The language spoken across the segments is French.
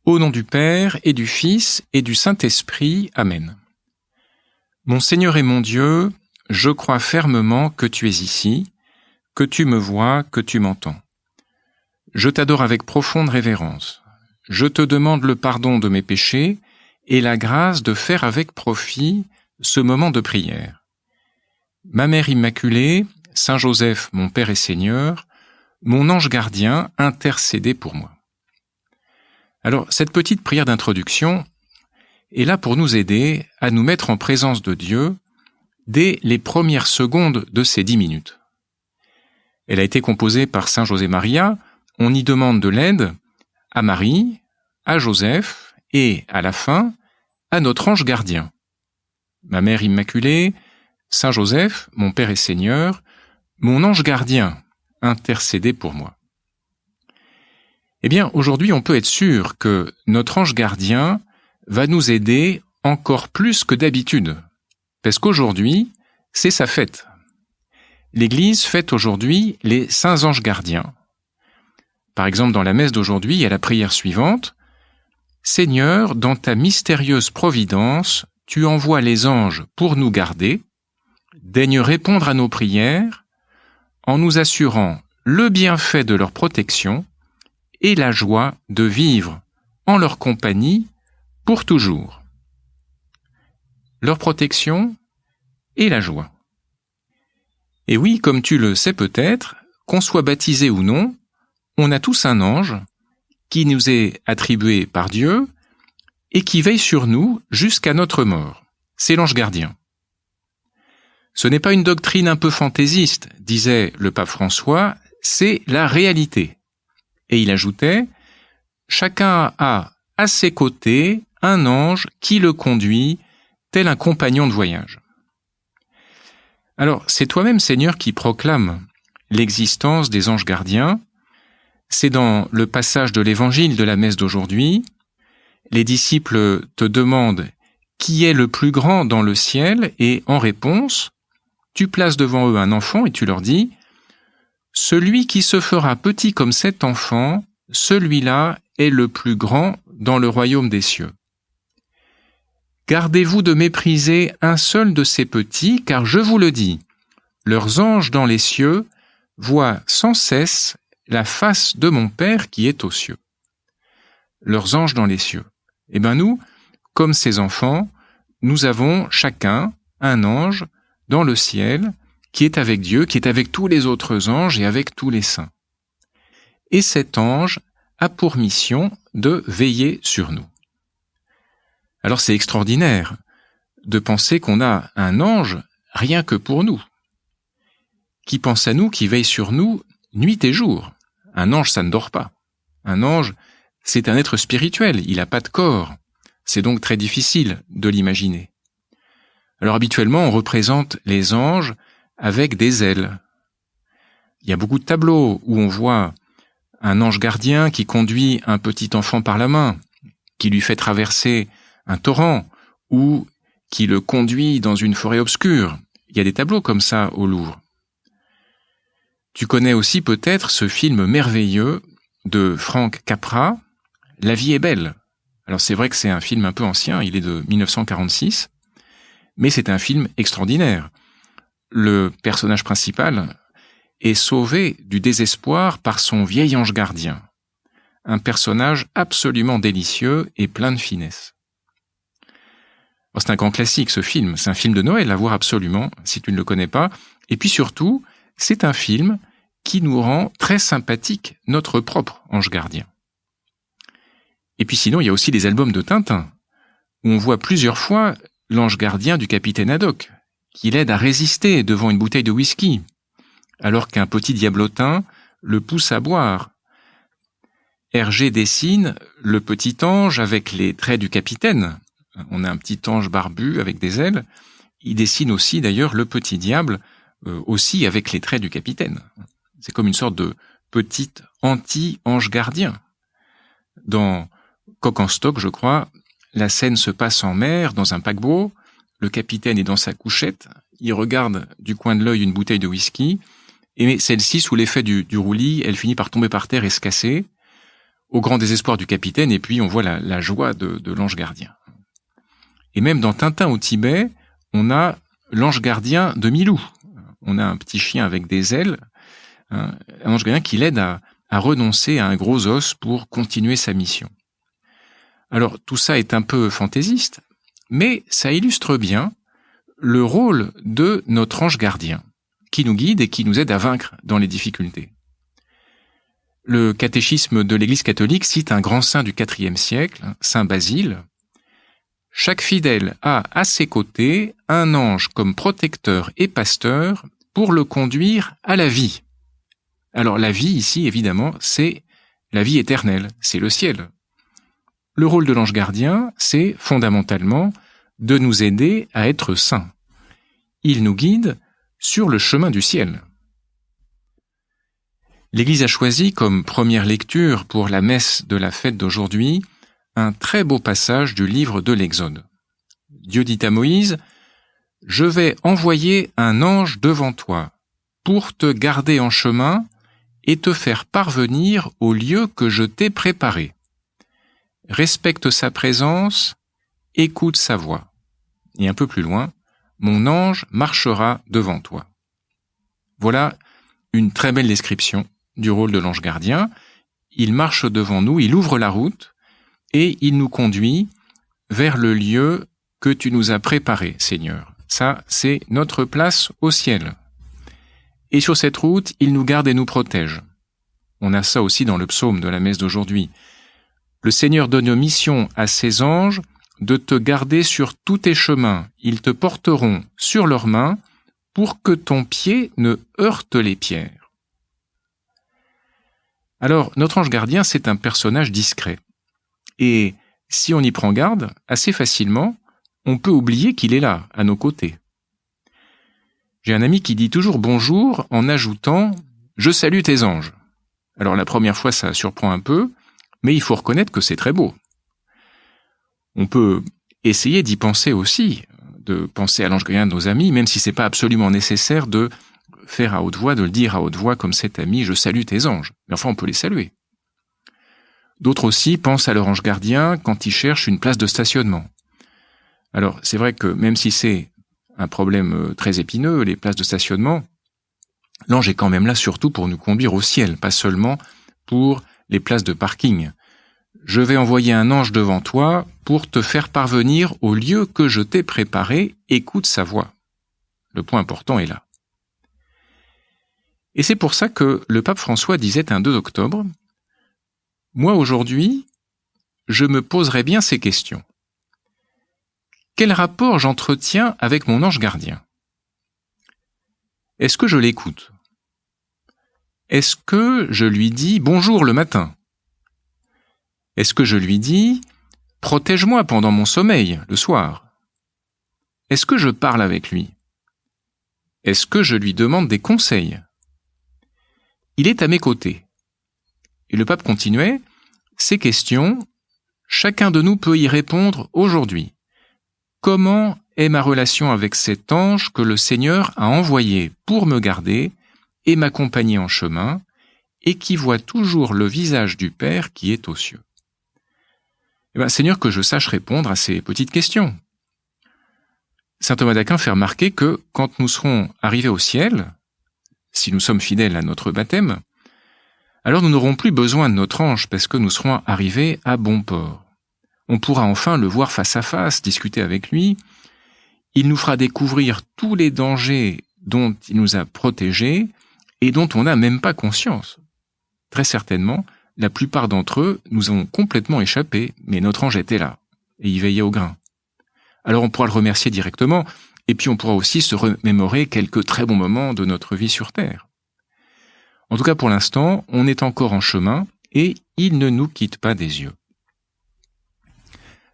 Au nom du Père et du Fils et du Saint-Esprit. Amen. Mon Seigneur et mon Dieu, je crois fermement que tu es ici, que tu me vois, que tu m'entends. Je t'adore avec profonde révérence. Je te demande le pardon de mes péchés et la grâce de faire avec profit ce moment de prière. Ma Mère Immaculée, Saint Joseph, mon Père et Seigneur, mon ange gardien, intercédez pour moi. Alors, cette petite prière d'introduction est là pour nous aider à nous mettre en présence de Dieu dès les premières secondes de ces 10 minutes. Elle a été composée par Saint José Maria. On y demande de l'aide à Marie, à Joseph et, à la fin, à notre ange gardien. Ma Mère Immaculée, Saint Joseph, mon Père et Seigneur, mon ange gardien, intercédez pour moi. Eh bien, aujourd'hui, on peut être sûr que notre ange gardien va nous aider encore plus que d'habitude, parce qu'aujourd'hui, c'est sa fête. L'Église fête aujourd'hui les saints anges gardiens. Par exemple, dans la messe d'aujourd'hui, il y a la prière suivante. « Seigneur, dans ta mystérieuse providence, tu envoies les anges pour nous garder, daigne répondre à nos prières, en nous assurant le bienfait de leur protection et la joie de vivre en leur compagnie pour toujours. » Leur protection et la joie. Et oui, comme tu le sais peut-être, qu'on soit baptisé ou non, on a tous un ange qui nous est attribué par Dieu et qui veille sur nous jusqu'à notre mort. C'est l'ange gardien. Ce n'est pas une doctrine un peu fantaisiste, disait le pape François, c'est la réalité. Et il ajoutait, chacun a à ses côtés un ange qui le conduit, tel un compagnon de voyage. Alors, c'est toi-même, Seigneur, qui proclame l'existence des anges gardiens. C'est dans le passage de l'évangile de la messe d'aujourd'hui. Les disciples te demandent qui est le plus grand dans le ciel et en réponse, tu places devant eux un enfant et tu leur dis « Celui qui se fera petit comme cet enfant, celui-là est le plus grand dans le royaume des cieux. Gardez-vous de mépriser un seul de ces petits, car je vous le dis, leurs anges dans les cieux voient sans cesse la face de mon Père qui est aux cieux. » Leurs anges dans les cieux. Eh bien nous, comme ces enfants, nous avons chacun un ange dans le ciel qui est avec Dieu, qui est avec tous les autres anges et avec tous les saints. Et cet ange a pour mission de veiller sur nous. Alors c'est extraordinaire de penser qu'on a un ange rien que pour nous, qui pense à nous, qui veille sur nous nuit et jour. Un ange, ça ne dort pas. Un ange, c'est un être spirituel, il n'a pas de corps. C'est donc très difficile de l'imaginer. Alors habituellement, on représente les anges avec des ailes. Il y a beaucoup de tableaux où on voit un ange gardien qui conduit un petit enfant par la main, qui lui fait traverser un torrent, ou qui le conduit dans une forêt obscure. Il y a des tableaux comme ça au Louvre. Tu connais aussi peut-être ce film merveilleux de Frank Capra, « La vie est belle ». Alors c'est vrai que c'est un film un peu ancien, il est de 1946, mais c'est un film extraordinaire. Le personnage principal est sauvé du désespoir par son vieil ange gardien. Un personnage absolument délicieux et plein de finesse. Alors, c'est un grand classique ce film, c'est un film de Noël à voir absolument si tu ne le connais pas. Et puis surtout, c'est un film qui nous rend très sympathique notre propre ange gardien. Et puis sinon, il y a aussi les albums de Tintin, où on voit plusieurs fois l'ange gardien du capitaine Haddock, qui l'aide à résister devant une bouteille de whisky, alors qu'un petit diablotin le pousse à boire. Hergé dessine le petit ange avec les traits du capitaine. On a un petit ange barbu avec des ailes. Il dessine aussi d'ailleurs le petit diable, aussi avec les traits du capitaine. C'est comme une sorte de petit anti-ange gardien. Dans Coq en stock, je crois, la scène se passe en mer, dans un paquebot. Le capitaine est dans sa couchette. Il regarde du coin de l'œil une bouteille de whisky. Et celle-ci, sous l'effet du roulis, elle finit par tomber par terre et se casser. au grand désespoir du capitaine, et puis on voit la joie de l'ange gardien. Et même dans Tintin au Tibet, on a l'ange gardien de Milou. On a un petit chien avec des ailes, un ange gardien qui l'aide à renoncer à un gros os pour continuer sa mission. Alors tout ça est un peu fantaisiste, mais ça illustre bien le rôle de notre ange gardien, qui nous guide et qui nous aide à vaincre dans les difficultés. Le catéchisme de l'Église catholique cite un grand saint du IVe siècle, saint Basile. Chaque fidèle a à ses côtés un ange comme protecteur et pasteur pour le conduire à la vie. Alors la vie ici, évidemment, c'est la vie éternelle, c'est le ciel. Le rôle de l'ange gardien, c'est fondamentalement de nous aider à être saints. Il nous guide sur le chemin du ciel. L'Église a choisi comme première lecture pour la messe de la fête d'aujourd'hui un très beau passage du livre de l'Exode. Dieu dit à Moïse, « Je vais envoyer un ange devant toi pour te garder en chemin et te faire parvenir au lieu que je t'ai préparé. Respecte sa présence, écoute sa voix. » Et un peu plus loin, « Mon ange marchera devant toi. » Voilà une très belle description du rôle de l'ange gardien. Il marche devant nous, il ouvre la route et il nous conduit vers le lieu que tu nous as préparé, Seigneur. Ça, c'est notre place au ciel. Et sur cette route, il nous garde et nous protège. On a ça aussi dans le psaume de la messe d'aujourd'hui. Le Seigneur donne mission à ses anges de te garder sur tous tes chemins. Ils te porteront sur leurs mains pour que ton pied ne heurte les pierres. Alors, notre ange gardien, c'est un personnage discret. Et si on y prend garde, assez facilement, on peut oublier qu'il est là, à nos côtés. J'ai un ami qui dit toujours bonjour en ajoutant « Je salue tes anges ». Alors la première fois, ça surprend un peu, mais il faut reconnaître que c'est très beau. On peut essayer d'y penser aussi, de penser à l'ange gardien de nos amis, même si c'est pas absolument nécessaire de faire à haute voix, de le dire à haute voix comme cet ami « Je salue tes anges ». Mais enfin, on peut les saluer. D'autres aussi pensent à leur ange gardien quand ils cherchent une place de stationnement. Alors, c'est vrai que même si c'est un problème très épineux, les places de stationnement, l'ange est quand même là surtout pour nous conduire au ciel, pas seulement pour les places de parking. Je vais envoyer un ange devant toi pour te faire parvenir au lieu que je t'ai préparé, écoute sa voix. Le point important est là. Et c'est pour ça que le pape François disait un 2 octobre, « Moi aujourd'hui, je me poserai bien ces questions. Quel rapport j'entretiens avec mon ange gardien? Est-ce que je l'écoute? Est-ce que je lui dis bonjour le matin? Est-ce que je lui dis protège-moi pendant mon sommeil le soir? Est-ce que je parle avec lui? Est-ce que je lui demande des conseils? Il est à mes côtés. » Et le pape continuait, « Ces questions, chacun de nous peut y répondre aujourd'hui. Comment est ma relation avec cet ange que le Seigneur a envoyé pour me garder et m'accompagner en chemin, et qui voit toujours le visage du Père qui est aux cieux? » Seigneur, que je sache répondre à ces petites questions. Saint Thomas d'Aquin fait remarquer que quand nous serons arrivés au ciel, si nous sommes fidèles à notre baptême, alors nous n'aurons plus besoin de notre ange parce que nous serons arrivés à bon port. On pourra enfin le voir face à face, discuter avec lui. Il nous fera découvrir tous les dangers dont il nous a protégés et dont on n'a même pas conscience. Très certainement, la plupart d'entre eux nous ont complètement échappé, mais notre ange était là et il veillait au grain. Alors on pourra le remercier directement et puis on pourra aussi se remémorer quelques très bons moments de notre vie sur Terre. En tout cas, pour l'instant, on est encore en chemin et il ne nous quitte pas des yeux.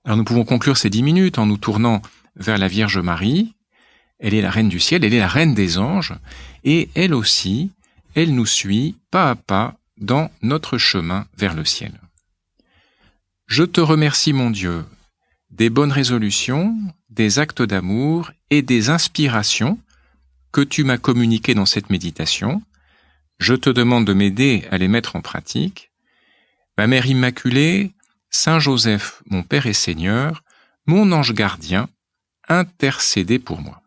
Alors nous pouvons conclure ces 10 minutes en nous tournant vers la Vierge Marie. Elle est la Reine du ciel, elle est la Reine des anges et elle aussi, elle nous suit pas à pas dans notre chemin vers le ciel. Je te remercie, mon Dieu, des bonnes résolutions, des actes d'amour et des inspirations que tu m'as communiquées dans cette méditation. Je te demande de m'aider à les mettre en pratique. Ma Mère Immaculée, Saint Joseph, mon Père et Seigneur, mon ange gardien, intercédez pour moi.